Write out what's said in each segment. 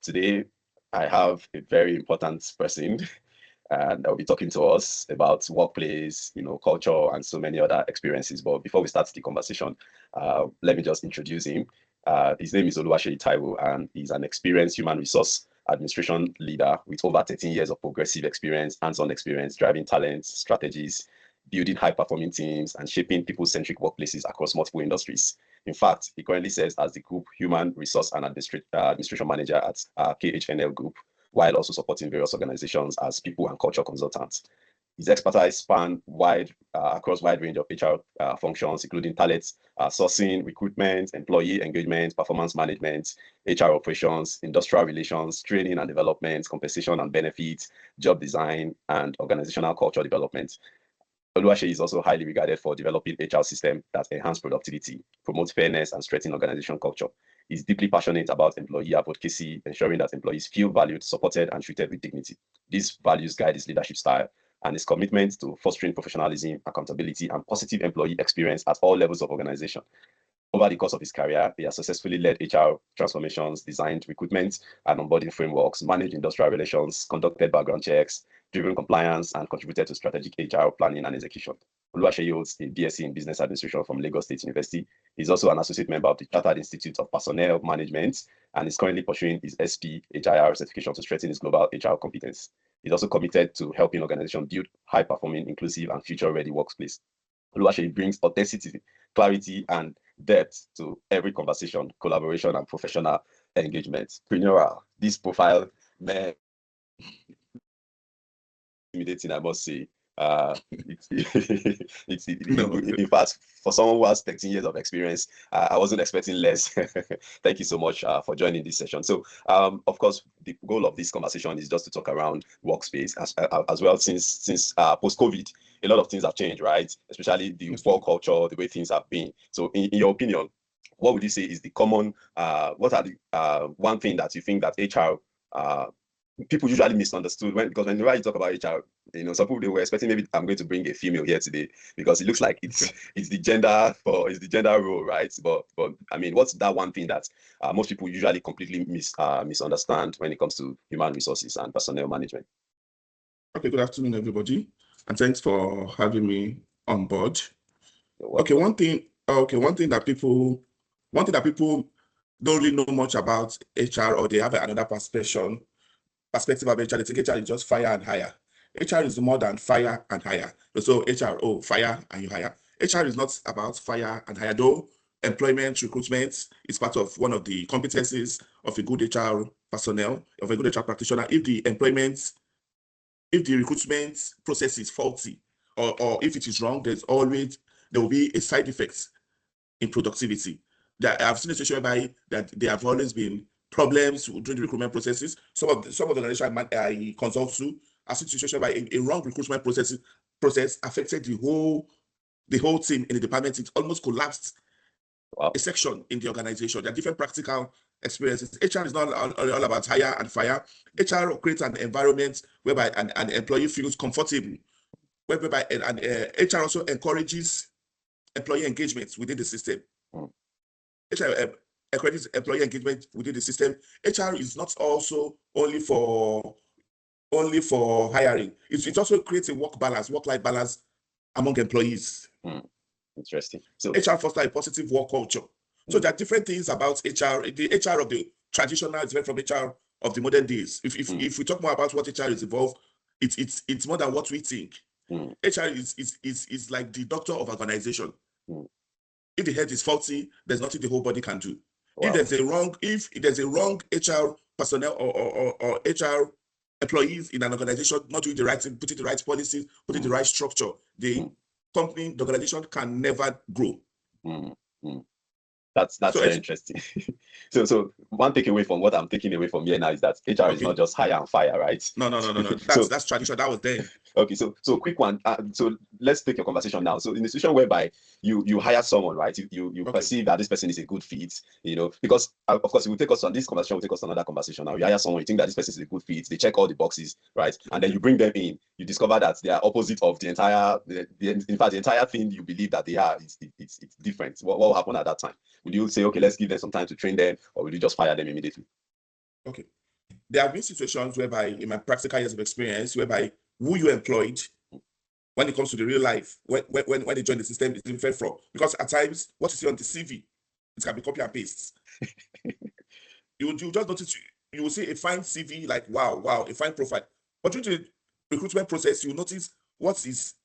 Today, I have a very important person, and they'll be talking to us about workplace, culture, and so many other experiences. But before we start the conversation, let me just introduce him. His name is Oluwaseyi Taiwo, and he's an experienced human resource administration leader with over 13 years of progressive experience, hands-on experience, driving talents, strategies, building high-performing teams, and shaping people-centric workplaces across multiple industries. In fact, he currently serves as the Group Human Resource and Administration Manager at KHNL Group, while also supporting various organizations as people and culture consultants. His expertise span across wide range of HR functions, including talent sourcing, recruitment, employee engagement, performance management, HR operations, industrial relations, training and development, compensation and benefits, job design, and organizational culture development. Oluwaseyi is also highly regarded for developing HR systems that enhance productivity, promote fairness, and strengthen organization culture. He's deeply passionate about employee advocacy, ensuring that employees feel valued, supported, and treated with dignity. These values guide his leadership style and his commitment to fostering professionalism, accountability, and positive employee experience at all levels of organization. Over the course of his career, he has successfully led HR transformations, designed recruitment and onboarding frameworks, managed industrial relations, conducted background checks, driven compliance, and contributed to strategic HR planning and execution. Oluwaseyi holds a BSc in Business Administration from Lagos State University. He's also an associate member of the Chartered Institute of Personnel Management and is currently pursuing his SP HIR certification to strengthen his global HR competence. He's also committed to helping organizations build high-performing, inclusive, and future-ready workplace. Oluwaseyi brings authenticity, clarity, and depth to every conversation, collaboration, and professional engagement. Prenural, this profile may intimidating, I must say. In fact, for someone who has 13 years of experience, I wasn't expecting less. Thank you so much for joining this session. So, of course, the goal of this conversation is just to talk around workspace as well. Since post-COVID, a lot of things have changed, right? Especially the work culture, the way things have been. So, in your opinion, what would you say is the common? What are the one thing that you think that HR people usually misunderstood because whenever you talk about HR, some people they were expecting maybe I'm going to bring a female here today because it looks like it's the gender role, right? But I mean, what's that one thing that most people usually completely misunderstand when it comes to human resources and personnel management? Okay, good afternoon, everybody, and thanks for having me on board. Okay, one thing that people don't really know much about HR, or they have another perspective of HR. They think HR is just fire and hire. HR is more than fire and hire. So HR, fire and you hire. HR is not about fire and hire, though employment, recruitment is part of one of the competencies of a good HR personnel, of a good HR practitioner. If the recruitment process is faulty, or if it is wrong, there will be a side effect in productivity. I've seen a situation whereby that there have always been problems during the recruitment processes. Some of the organizations I consult to, I've seen a situation whereby a wrong recruitment process affected the whole team in the department. It almost collapsed a section in the organization. There are different practical experiences. HR is not all about hire and fire. HR creates an environment whereby an employee feels comfortable, whereby HR also encourages employee engagement within the system. HR encourages employee engagement within the system. HR is not also only for hiring. It also creates a work-life balance among employees. Interesting. So HR fosters a positive work culture. So there are different things about HR. The HR of the traditional is different from HR of the modern days. If we talk more about what HR is involved, it's more than what we think. HR is like the doctor of organization. If the head is faulty, there's nothing the whole body can do. Wow. If there's a wrong HR personnel or HR employees in an organization not doing the right thing, putting the right policies, putting the right structure, the company, the organization can never grow. That's very interesting. So one takeaway from what I'm taking away from here now is that HR is not just hire and fire, right? No. That's tradition. That was there. Okay, so quick one. So let's take your conversation now. So in a situation whereby you hire someone, right? You perceive that this person is a good fit, because of course it will take us on this conversation, will take us to another conversation. Now you hire someone, you think that this person is a good fit, they check all the boxes, right? And then you bring them in, you discover that they are opposite of the entire thing you believe that they are. It's different. What will happen at that time? Would you say, okay, let's give them some time to train them, or will you just fire them immediately? Okay. there have been situations whereby, in my practical years of experience, whereby who you employed, when it comes to the real life, when they join the system, it's different from, because at times what you see on the CV, it can be copy and paste. You just notice, you will see a fine CV, like wow, a fine profile, but during the recruitment process, you notice what is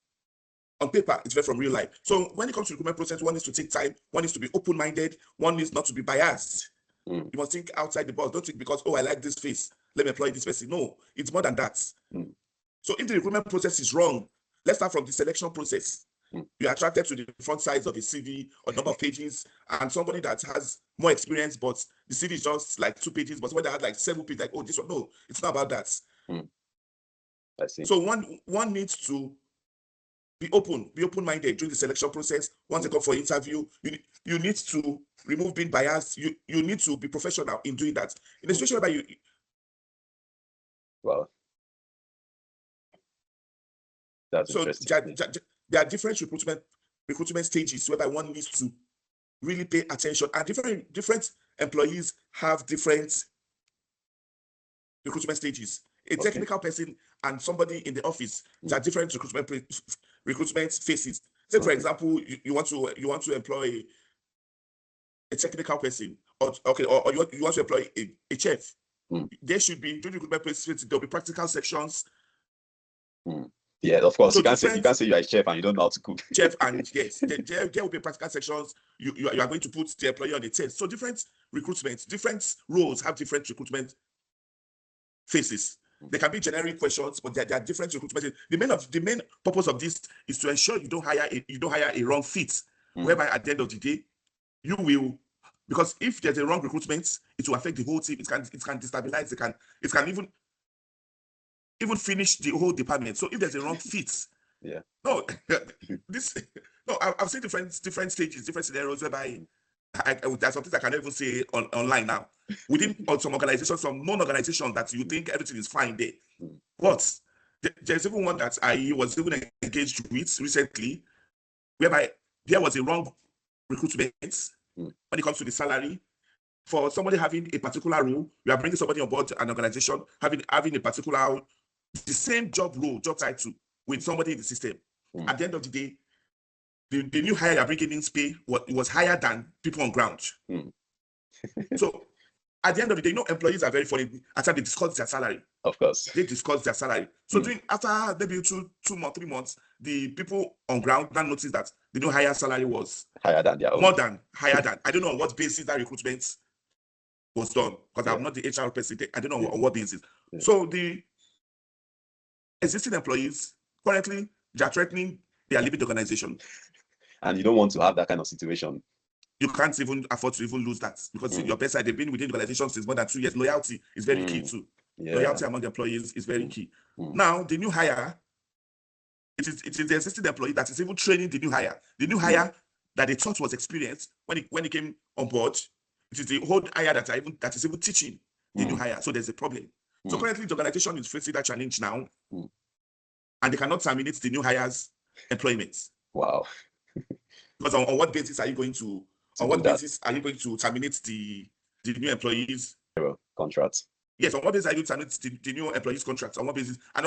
on paper, it's very from real life. So when it comes to recruitment process, one needs to take time, one needs to be open-minded, one needs not to be biased. You must think outside the box. Don't think because, oh, I like this face, let me employ this person. No, it's more than that. So if the recruitment process is wrong, let's start from the selection process. You're attracted to the front size of a CV or number of pages, and somebody that has more experience, but the CV is just like 2 pages, but when they had like 7 pages, like, oh, this one, no, it's not about that. I see. So one needs to be open-minded during the selection process. Once they come for interview, you need to remove being biased. You need to be professional in doing that. In a situation where Well, that's so interesting. there are different recruitment stages whereby one needs to really pay attention, and different employees have different recruitment stages. A technical person and somebody in the office, there are different recruitment phases. Say, for example, you want to employ a technical person, or you want to employ a chef. There should be, during the recruitment process, there'll be practical sections. Yeah, of course. So you can't say you are a chef and you don't know how to cook. Chef, and yes, there will be practical sections. You are going to put the employee on the test. So different recruitment, different roles have different recruitment phases. There can be generic questions, but there are different recruitment. The main purpose of this is to ensure you don't hire a wrong fit, whereby at the end of the day, you will, because if there's a wrong recruitment, it will affect the whole team. It can destabilize. It can even finish the whole department. So if there's a wrong fit, I've seen different stages, different scenarios whereby there's something I can't even say online now. Within some organizations, some non-organizations, that you think everything is fine there. But there's even one that I was even engaged with recently, whereby there was a wrong recruitment when it comes to the salary. For somebody having a particular role, you are bringing somebody on board an organization, having a particular, the same job role, job title with somebody in the system. At the end of the day, the new hire you're bringing in pay was higher than people on ground. So at the end of the day, employees are very funny. At times they discuss their salary. Of course. They discuss their salary. So after maybe 2 months, 3 months, the people on ground now notice that the new hire salary was higher than their own. More than higher than. I don't know on what basis that recruitment was done, because I'm not the HR person. I don't know on what basis. So the existing employees currently, they are threatening they are leaving the organization. And you don't want to have that kind of situation. You can't even afford to even lose that, because your best side, they've been within the organization since more than 2 years. Loyalty is very key too. Loyalty among the employees is very key. Now, the new hire, it is the existing employee that is even training the new hire. The new hire that they thought was experienced when he came on board, it is the old hire that is even teaching the new hire. So there's a problem. So currently, the organization is facing that challenge now, and they cannot terminate the new hire's employment. Wow. Because on what basis are you going to terminate the new employees' contracts? Yes, on what basis are you terminate the new employees' contracts? On what basis? And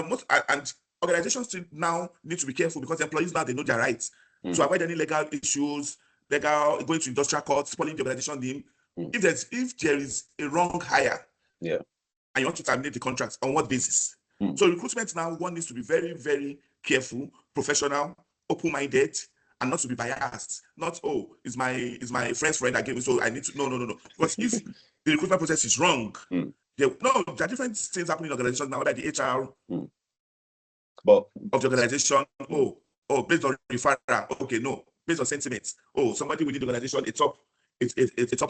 organizations now need to be careful, because employees now, they know their rights. To avoid any legal issues, going to industrial courts, spoiling the organization name. If there is a wrong hire, and you want to terminate the contracts, on what basis? So recruitment now, one needs to be very, very careful, professional, open-minded, and not to be biased. Not, oh, it's my friend's friend that gave me, so I need to. No. Because if the recruitment process is wrong, there are different things happening in organizations now, like the HR of the organization. Based on referral. Okay, no. Based on sentiments. Somebody within the organization, it's top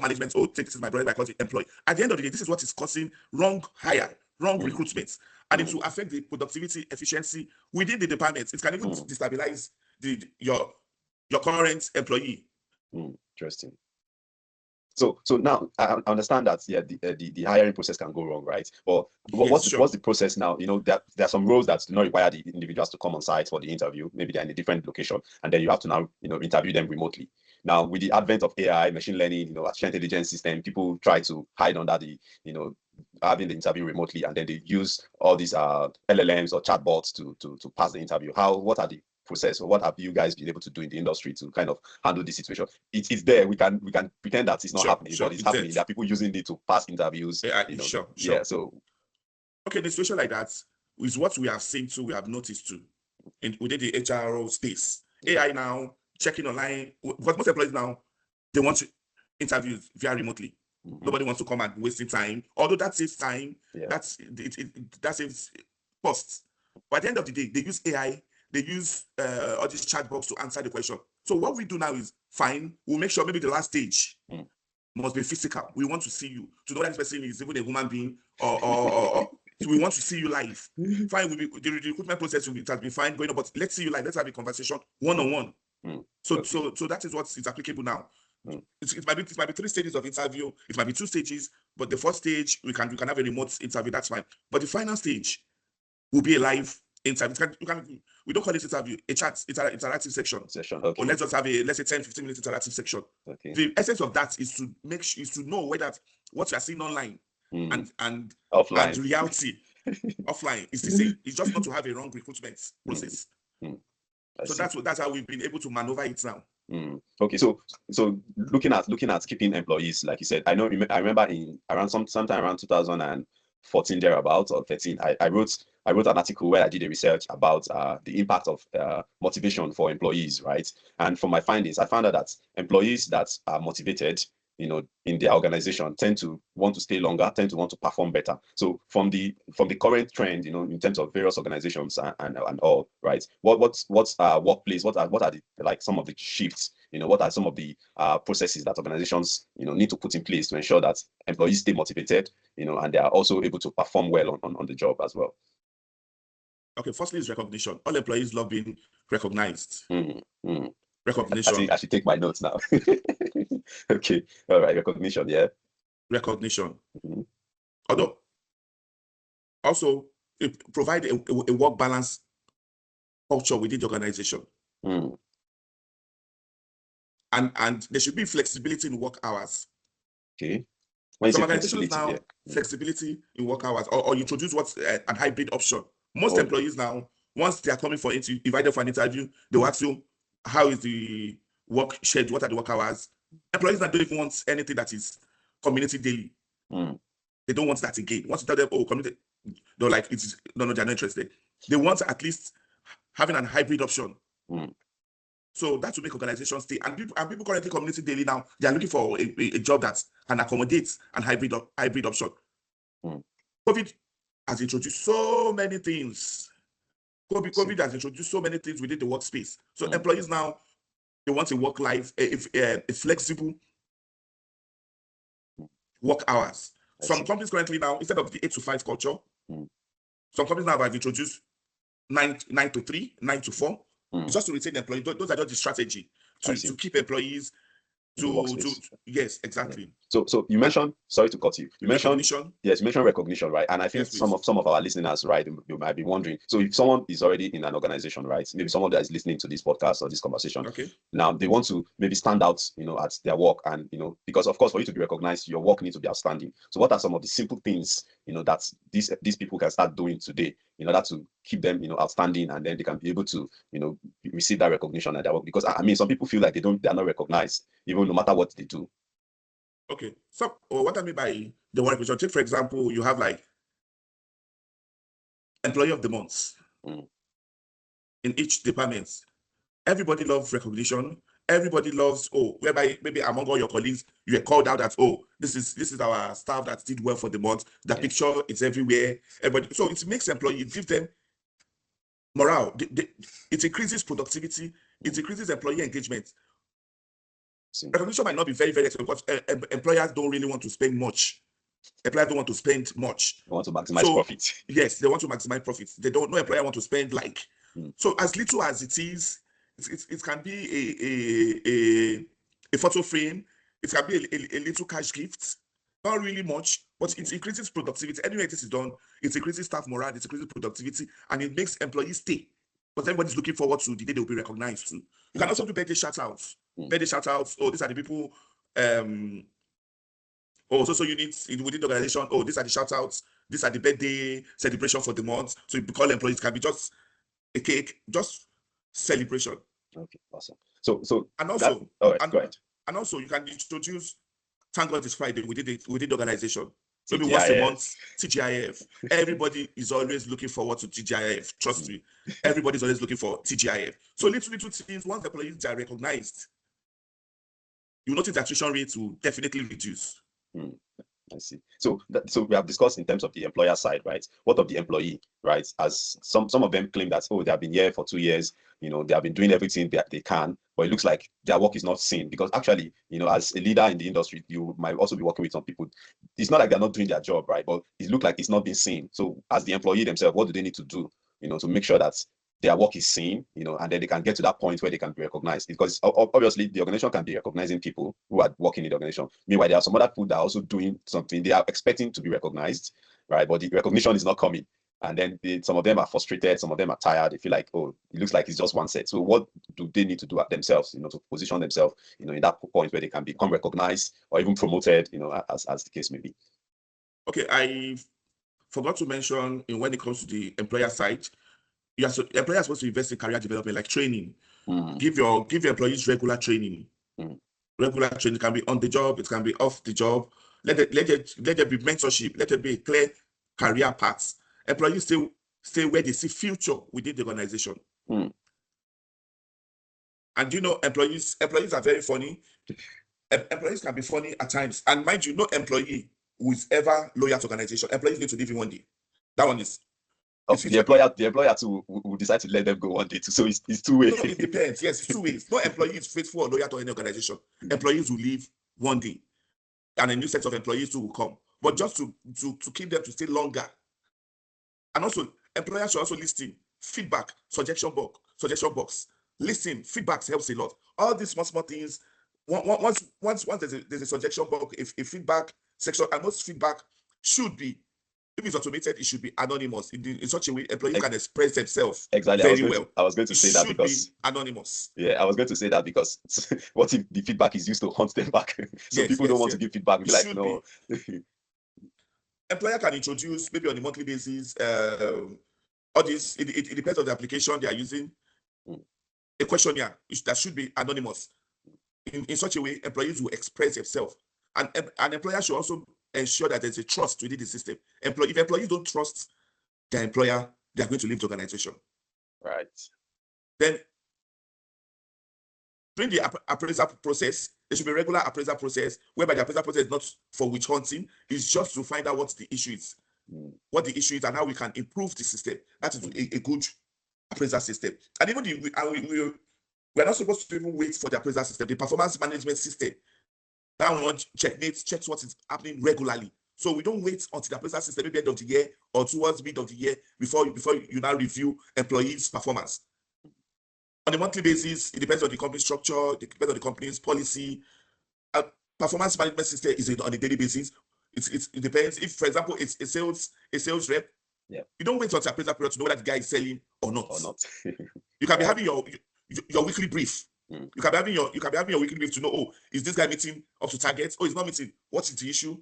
management. Take this is my brother because he employed. At the end of the day, this is what is causing wrong hire, wrong recruitment, and it will affect the productivity, efficiency within the department. It can even destabilize your current employee. Interesting. So now I understand that the hiring process can go wrong, right? But what's the process now? There are some roles that do not require the individuals to come on site for the interview. Maybe they're in a different location, and then you have to now interview them remotely. Now, with the advent of AI, machine learning, artificial intelligence system, people try to hide under the having the interview remotely, and then they use all these LLMs or chatbots to pass the interview. What are the process, or what have you guys been able to do in the industry to kind of handle this situation? It's there. We can pretend that it's not happening, but it's happening. There are people using it to pass interviews. Sure. Yeah. So okay, in a situation like that is what we have seen too, we have noticed too, within the HRO space. AI now checking online, because most employees now, they want to interview via remotely. Nobody wants to come and wasting time. Although that saves time, that saves costs. But at the end of the day, they use AI, they use all these chat box to answer the question. So what we do now is fine. We'll make sure maybe the last stage must be physical. We want to see you to know that this person is even a human being, or so we want to see you live. Fine, the recruitment process it has been fine going on, but let's see you live. Let's have a conversation one-on-one. So that is what is applicable now. It might be 3 stages of interview. It might be 2 stages, but the first stage we can have a remote interview. That's fine. But the final stage will be a live interview. We don't call it interview, a chat, interactive section. Okay. Or let's just have let's say 10-15 minutes interactive section. Okay. The essence of that is to know whether what you are seeing online and offline and reality offline is the same. It's just not to have a wrong recruitment process. So that's how we've been able to maneuver it now. Okay, so looking at keeping employees, like you said, I remember in sometime around 2014 thereabouts or 13, I wrote an article where I did a research about the impact of motivation for employees, right? And from my findings, I found out that employees that are motivated, in their organization tend to want to stay longer, tend to want to perform better. So from the current trend, in terms of various organizations and all, right? What's workplace? What are the, like, some of the shifts? What are some of the processes that organizations need to put in place to ensure that employees stay motivated, and they are also able to perform well on the job as well? Okay, firstly is recognition. All employees love being recognized. Recognition. I should take my notes now. Okay, all right, recognition, yeah. Recognition. Although, also, it provide a work balance culture within the organization. And there should be flexibility in work hours. Okay. Some organizations now, flexibility in work hours, or you introduce what's a hybrid option. Most employees now, once they are coming for invited for an interview, they will ask you, how is the work schedule? What are the work hours? Employees that don't even want anything that is community daily. They don't want that again. Once you tell them, oh, community, they're like, they're not interested. They want at least having a hybrid option. So that will make organizations stay. And people currently community daily now, they are looking for a job that can accommodate an hybrid option. COVID has introduced so many things. COVID has introduced so many things within the workspace. So employees now, they want a work life, a flexible work hours. Some companies currently now, instead of the 8 to 5 culture, some companies now have introduced 9 to 3, 9 to 4. It's just to retain employees. Those are just the strategy to keep employees yes, exactly. Yeah. So you mentioned, sorry to cut you. You mentioned recognition. Yes, you mentioned recognition, right? And I think some of our listeners, right, you might be wondering. So if someone is already in an organization, right, maybe someone that is listening to this podcast or this conversation, now they want to maybe stand out, at their work, and because of course for you to be recognized, your work needs to be outstanding. So what are some of the simple things that these people can start doing today in order to keep them outstanding, and then they can be able to receive that recognition at their work? Because I mean, some people feel like they are not recognized even no matter what they do. Okay, so what I mean by the work, take for example, you have like employee of the month in each department. Everybody loves recognition. Everybody loves, whereby maybe among all your colleagues, you are called out that, this is our staff that did well for the month. The picture is everywhere. Everybody, so it makes employees, it gives them morale. It increases productivity. It increases employee engagement. Recognition might not be very, very expensive because employers don't really want to spend much. Employers don't want to spend much. They want to maximize profit. Yes, they want to maximize profits. They don't know employer want to spend like. So as little as it is, it can be a photo frame. It can be a little cash gift. Not really much, but it increases productivity. Anyway, this is done. It increases staff morale. It increases productivity, and it makes employees stay. Because everybody's looking forward to the day they'll be recognized too. You can also do birthday shout outs. Birthday shout outs. These are the people Oh, social units within the organization. Oh, these are the shout outs. These are the birthday celebration for the month. So you call employees, it can be just a cake, just celebration. Okay, awesome. So And that, also, all right, and, go ahead. and also you can introduce Thank God It's Friday within the organization. Maybe once a TGIF. month, TGIF. Everybody is always looking forward to TGIF. Trust me. Everybody's always looking for TGIF. So little things, once the employees are recognized, you notice the attrition rates will definitely reduce. I see. So so we have discussed in terms of the employer side, right? What of the employee, right? As some of them claim that, oh, they have been here for 2 years, they have been doing everything that they can, but it looks like their work is not seen, because actually, as a leader in the industry, you might also be working with some people. It's not like they're not doing their job, right? But it looks like it's not being seen. So as the employee themselves, what do they need to do, to make sure that their work is seen, and then they can get to that point where they can be recognized? Because obviously the organization can be recognizing people who are working in the organization. Meanwhile, there are some other people that are also doing something. They are expecting to be recognized, right? But the recognition is not coming. And then some of them are frustrated, some of them are tired. They feel like, oh, it looks like it's just one set. So what do they need to do themselves, to position themselves, in that point where they can become recognized or even promoted, as the case may be? Okay, I forgot to mention when it comes to the employer side, employer is supposed to invest in career development, like training. Give your employees regular training. Regular training can be on the job, it can be off the job. Let there be mentorship. Let there be a clear career path. Employees stay where they see future within the organization. And employees are very funny. Employees can be funny at times. And mind you, no employee who is ever loyal to organization. Employees need to leave in one day. That one is. The employer too will decide to let them go one day too. So it's two ways. No, it depends. Yes, it's 2 ways. No employee is faithful or loyal to any organization. Employees will leave one day, and a new set of employees too will come. But just to keep them to stay longer. And also, employers should also listen, feedback, suggestion box. Listen, feedback helps a lot. All these small things. Once there's a suggestion box, if feedback section, and most feedback should be, if it's automated, it should be anonymous in such a way employees can express themselves exactly very well. I was going to say that because be anonymous. Yeah, I was going to say that because what if the feedback is used to hunt them back? So people don't want to give feedback. Be like, no. Employer can introduce maybe on a monthly basis. All this it depends on the application they are using. A questionnaire that should be anonymous. In such a way, employees will express themselves, and an employer should also ensure that there's a trust within the system. If employees don't trust their employer, they are going to leave the organization. Right. Then during the appraisal process, there should be a regular appraisal process, whereby the appraisal process is not for witch hunting, it's just to find out what the issue is, and how we can improve the system. That is a good appraisal system. And even we're not supposed to even wait for the appraisal system. The performance management system, that one checks what is happening regularly. So we don't wait until the appraisal system maybe end of the year or towards mid of the year before you now review employees' performance. On a monthly basis, it depends on the company structure, it depends on the company's policy. Performance management system is on a daily basis. It depends. If, for example, it's a sales rep, you don't wait until appraisal period to know whether the guy is selling or not. You can be having your weekly brief. You can be having your weekly brief to know, oh, is this guy meeting up to targets? Oh, he's not meeting. What is the issue?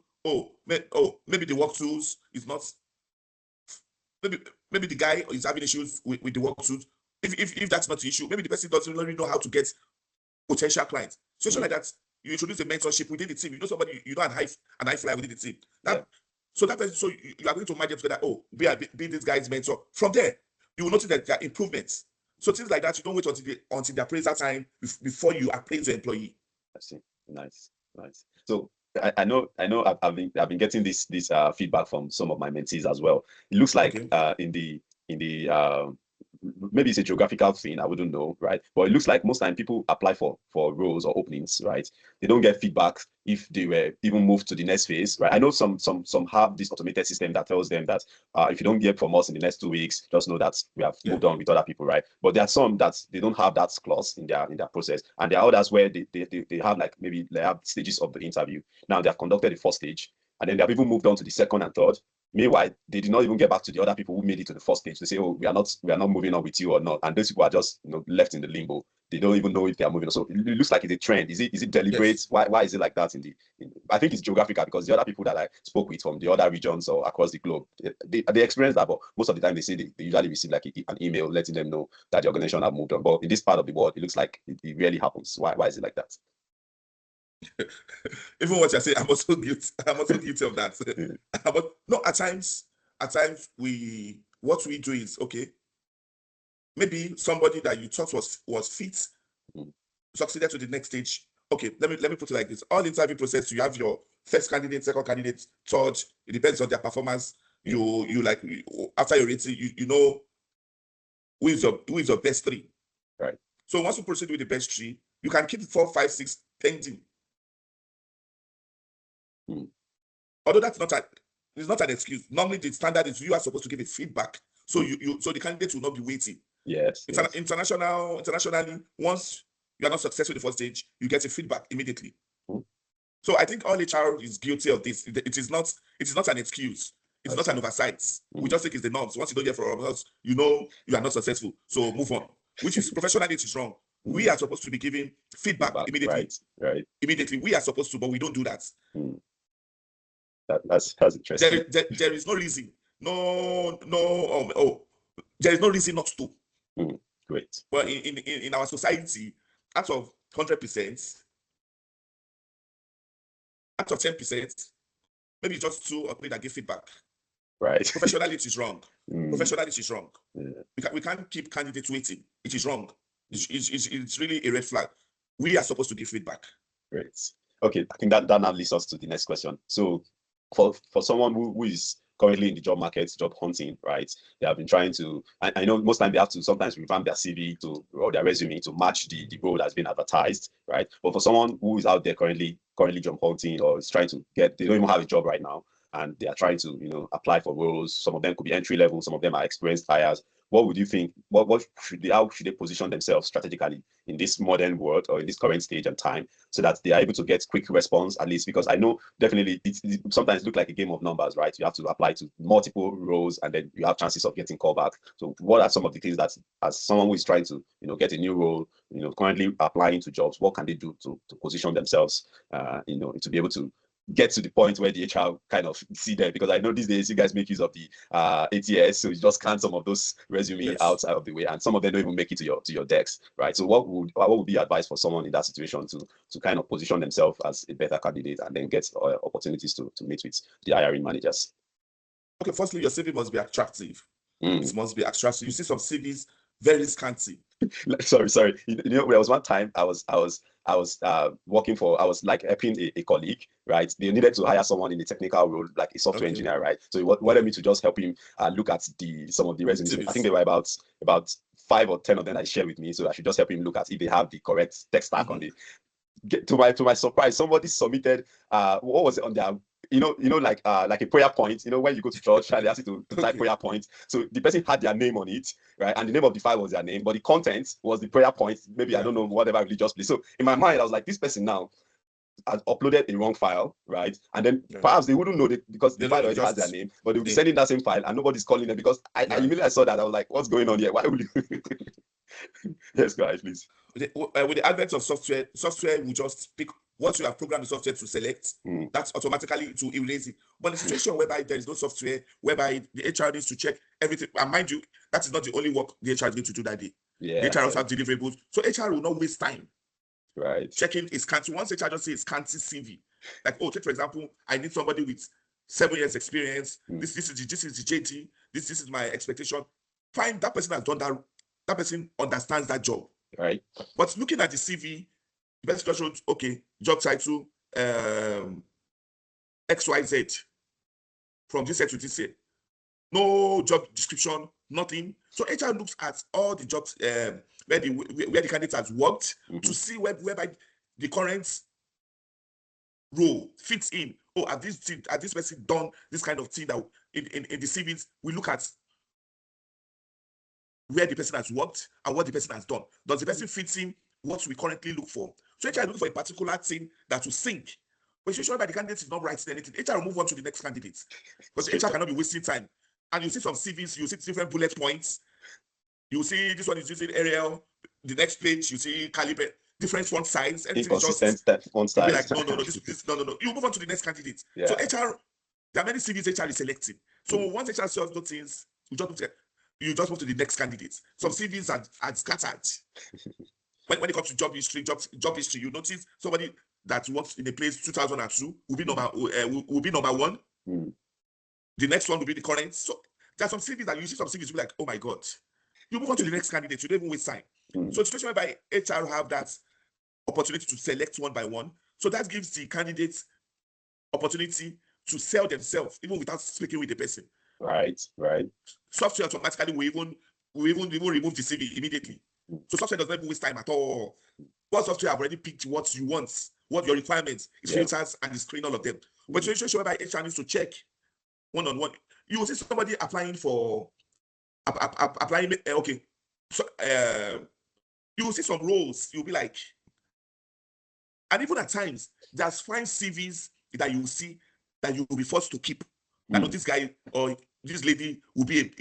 Maybe the work tools is not. Maybe the guy is having issues with the work tools. If that's not the issue, maybe the person doesn't really know how to get potential clients. So like that, you introduce a mentorship within the team. You know somebody, an high flyer within the team. So you are going to imagine together, oh, be this guy's mentor. From there, you will notice that there are improvements. So things like that, you don't wait until the appraisal time before you appraise the employee. I see. Nice. So I know I've been getting this feedback from some of my mentees as well. It looks like in the maybe it's a geographical thing, I wouldn't know, right? But it looks like most time people apply for roles or openings, right? They don't get feedback if they were even moved to the next phase, right? I know some have this automated system that tells them that if you don't get from us in the next 2 weeks, just know that we have moved on with other people, right? But there are some that they don't have that clause in their process, and there are others where they have like maybe they have stages of the interview. Now they have conducted the first stage, and then they have even moved on to the second and third. Meanwhile, they did not even get back to the other people who made it to the first stage to say, "Oh, we are not moving on with you or not." And those people are just left in the limbo. They don't even know if they are moving on. So it looks like it's a trend. Is it deliberate? Yes. Why is it like that I think it's geographical, because the other people that I spoke with from the other regions or across the globe, they experience that, but most of the time they say they usually receive like an email letting them know that the organization have moved on. But in this part of the world, it looks like it rarely happens. Why is it like that? Even what you're saying, I'm also guilty. I'm also guilty of that. But no, at times what we do is, okay, maybe somebody that you thought was fit Mm. succeeded to the next stage. Okay, let me put it like this: all interview process, you have your first candidate, second candidate, third. It depends on their performance. After your rating, you know who is your best three. Right. So once you proceed with the best three, you can keep 4, 5, 6 pending. Mm. Although it's not an excuse. Normally, the standard is you are supposed to give a feedback, so so the candidate will not be waiting. Yes. Internationally, once you are not successful in the first stage, you get a feedback immediately. Mm. So I think all HR is guilty of this. It is not an excuse. It's not an oversight. We just think it's the norms. Once you don't hear from us, you are not successful. So move on. Which is professionally, it is wrong. We are supposed to be giving feedback immediately. Right. Immediately, we are supposed to, but we don't do that. That's interesting. There is no reason. There is no reason not to. Great. But in our society, out of 100%, out of 10%, maybe just 2 or 3 that give feedback. Right. Professionally, it is wrong. Professionally, it is wrong. Yeah. We can't keep candidates waiting. It is wrong. It's really a red flag. We are supposed to give feedback. Great. Okay, I think that now leads us to the next question. So for someone who is currently in the job market, job hunting, right? They have been trying to, I know most time they have to sometimes revamp their CV or their resume to match the role that's been advertised, right? But for someone who is out there currently job hunting or is trying to they don't even have a job right now, and they are trying to apply for roles. Some of them could be entry level, some of them are experienced hires. What would you think? How should they position themselves strategically in this modern world or in this current stage and time, so that they are able to get quick response at least? Because I know definitely it sometimes look like a game of numbers, right? You have to apply to multiple roles and then you have chances of getting called back. So what are some of the things that, as someone who is trying to get a new role, currently applying to jobs, what can they do to position themselves, to be able to get to the point where the HR kind of see them? Because I know these days you guys make use of the ATS, so you just scan some of those resume outside of the way, and some of them don't even make it to your decks, right? So what would be advice for someone in that situation to kind of position themselves as a better candidate and then get opportunities to meet with the hiring managers? Okay, firstly, your CV must be attractive. It must be attractive. You see some CVs very scanty. Sorry. There was one time I was working for, I was like helping a colleague, right? They needed to hire someone in a technical role, like a software engineer, right? So he wanted me to just help him look at some of the resumes. I think there were about 5 or 10 of them that he shared with me. So I should just help him look at if they have the correct tech stack on the. To my surprise, somebody submitted what was it on their like a prayer point, when you go to church and they ask you to type prayer point. So the person had their name on it, right? And the name of the file was their name, but the content was the prayer point, maybe I don't know, whatever religious place. So in my mind, I was like, this person now has uploaded a wrong file, right? And then perhaps they wouldn't know that because the file already has their name, but they'll be sending that same file and nobody's calling them, because I immediately saw that. I was like, what's going on here? Why would you? Yes, go ahead, please. With the advent of software will just pick what you have programmed the software to select. That's automatically to erase it. But the situation whereby there is no software, whereby the HR needs to check everything, and mind you, that is not the only work the HR is going to do that day. Yeah. The HR also have deliverables, so HR will not waste time. Right. Checking is scanty. Once HR just says scanty CV, like, take for example, I need somebody with 7 years experience. This is the JT. This is my expectation. Fine, that person has done that. That person understands that job. Right. But looking at the CV, the best question, okay, job title, XYZ, from this year to this year. No job description, nothing. So HR looks at all the jobs where the candidate has worked to see whereby the current role fits in. Oh, has this person done this kind of thing? That in the CVs, we look at where the person has worked and what the person has done. Does the person fit in what we currently look for? So HR look for a particular thing that will sync. But you show that the candidate is not writing anything, HR will move on to the next candidate because HR cannot be wasting time. And you see some CVs, you see different bullet points. You see this one is using Arial. The next page you see Calibre, different font size. Inconsistent font You'll be size. like, no, no. You move on to the next candidate. Yeah. So HR, there are many CVs HR is selecting. So once HR sells those things, you just move to the next candidate. Some CVs are scattered. when it comes to job history, you notice somebody that works in a place 2002 will be number one. The next one will be the current. So there are some CVs that you see some CVs will be like, oh my God. You move on to the next candidate, you don't even waste time. So situation whereby HR have that opportunity to select one by one. So that gives the candidates opportunity to sell themselves, even without speaking with the person. Right. Software automatically will even remove the CV immediately. So software does not even waste time at all. What software have already picked what you want, what your requirements, it filters and it screen all of them. But you show whereby HR needs to check one-on-one. You will see somebody applying for okay. So you will see some roles, you'll be like, and even at times, there's fine CVs that you will see that you will be forced to keep. I know this guy or this lady will be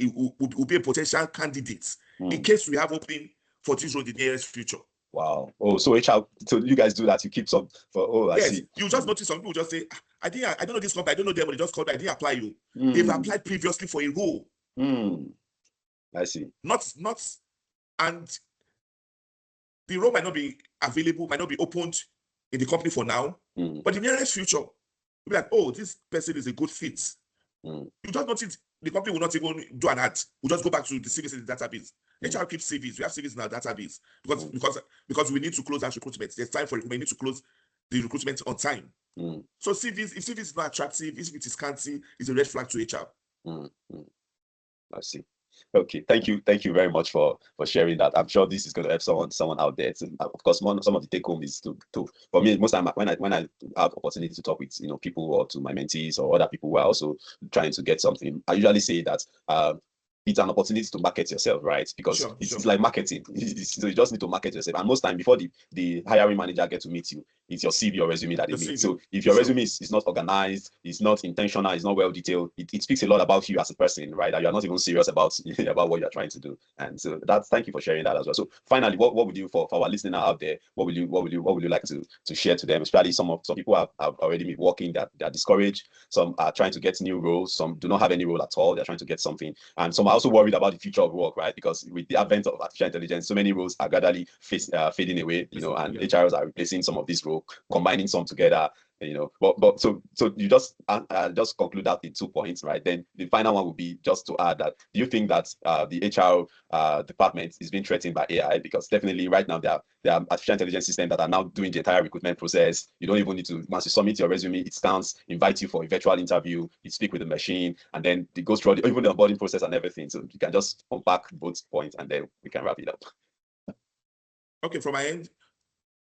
a potential candidate in case we have opening for this role in the nearest future. Wow. Oh, so HR, so you guys do that, you keep some for I see. You just notice some people just say, I don't know this company, I don't know them, but they just called me, I didn't apply you. They've applied previously for a role. I see. Not, and the role might not be available, might not be opened in the company for now, but in the nearest future, you'll be like, oh, this person is a good fit. You just notice the company will not even do an ad. We'll just go back to the CVs in the database. HR keeps CVs. We have CVs in our database because we need to close that recruitment. There's time for recruitment. We need to close the recruitment on time. So CVs, if CVs is not attractive, if it is scanty, it's a red flag to HR. I see. Okay, thank you very much for sharing that. I'm sure this is going to help someone out there. Of course, some of the take home is to for me, most time when I have opportunity to talk with people or to my mentees or other people who are also trying to get something, I usually say that it's an opportunity to market yourself, right? Because it's like marketing. So you just need to market yourself. And most time before the hiring manager gets to meet you, it's your CV or resume that they meet. So if your resume is not organized, it's not intentional, it's not well detailed, it speaks a lot about you as a person, right? That you're not even serious about what you're trying to do. And so thank you for sharing that as well. So finally, what would you for our listener out there, what would you like to share to them? Especially some people have already been working, that they're discouraged, some are trying to get new roles, some do not have any role at all, they're trying to get something, and some are also worried about the future of work, right? Because with the advent of artificial intelligence, so many roles are gradually fading away, and HRs are replacing some of these roles, combining some together, But so you just conclude that in 2 points, right? Then the final one would be just to add that, do you think that the HR department is being threatened by AI? Because definitely right now there are artificial intelligence systems that are now doing the entire recruitment process. You don't even need to, once you submit your resume, it scans, invites you for a virtual interview, you speak with the machine, and then it goes through even the onboarding process and everything. So you can just unpack both points and then we can wrap it up. Okay, from my end,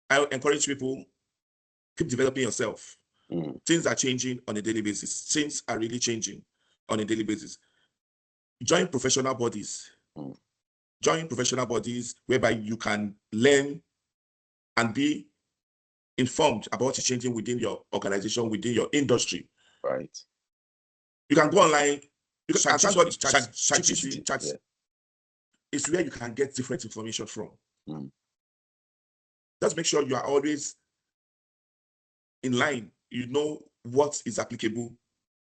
I encourage people, keep developing yourself. Things are changing on a daily basis. Things are really changing on a daily basis. Join professional bodies. Join professional bodies whereby you can learn and be informed about what's changing within your organization, within your industry. Right. You can go online. Because ChatGPT is where you can get different information from. Just make sure you are always in line. You know what is applicable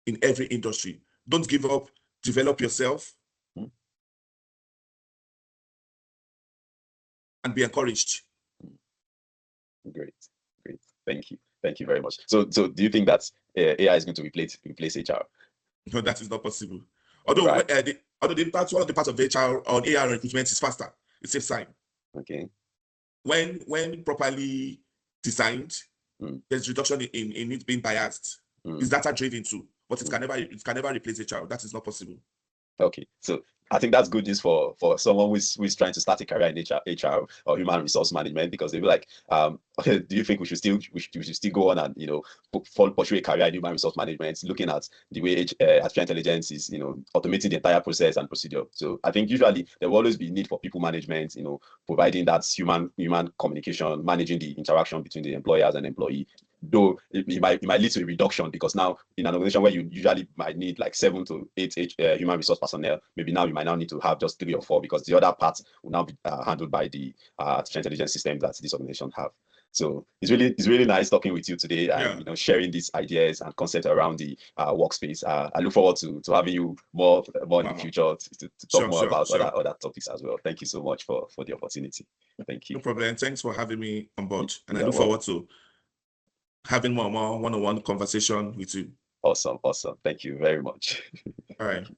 in every industry. Don't give up. Develop yourself and be encouraged. Great. Thank you very much. So do you think that AI is going to replace HR? No, that is not possible. Although one of the parts of HR on AI recruitment is faster. It saves time. Okay. When properly designed, there's reduction in it being biased. It's data driven too, but it can never replace HR. That is not possible. Okay, so I think that's good news for someone who's trying to start a career in HR or human resource management, because they'll be like, do you think we should still go on and pursue a career in human resource management, looking at the way artificial intelligence is automating the entire process and procedure? So I think usually there will always be need for people management, providing that human communication, managing the interaction between the employers and employee, though it might lead to a reduction, because now in an organization where you usually might need like 7 to 8 human resource personnel, maybe now you might now need to have just 3 or 4, because the other parts will now be handled by the artificial intelligence system that this organization have. So it's really nice talking with you today, and sharing these ideas and concepts around the workspace. I look forward to having you more in the future to talk more about other topics as well. Thank you so much for the opportunity. Thank you. No problem. Thanks for having me on board, and I look forward to having more one-on-one conversation with you. Awesome. Thank you very much. All right.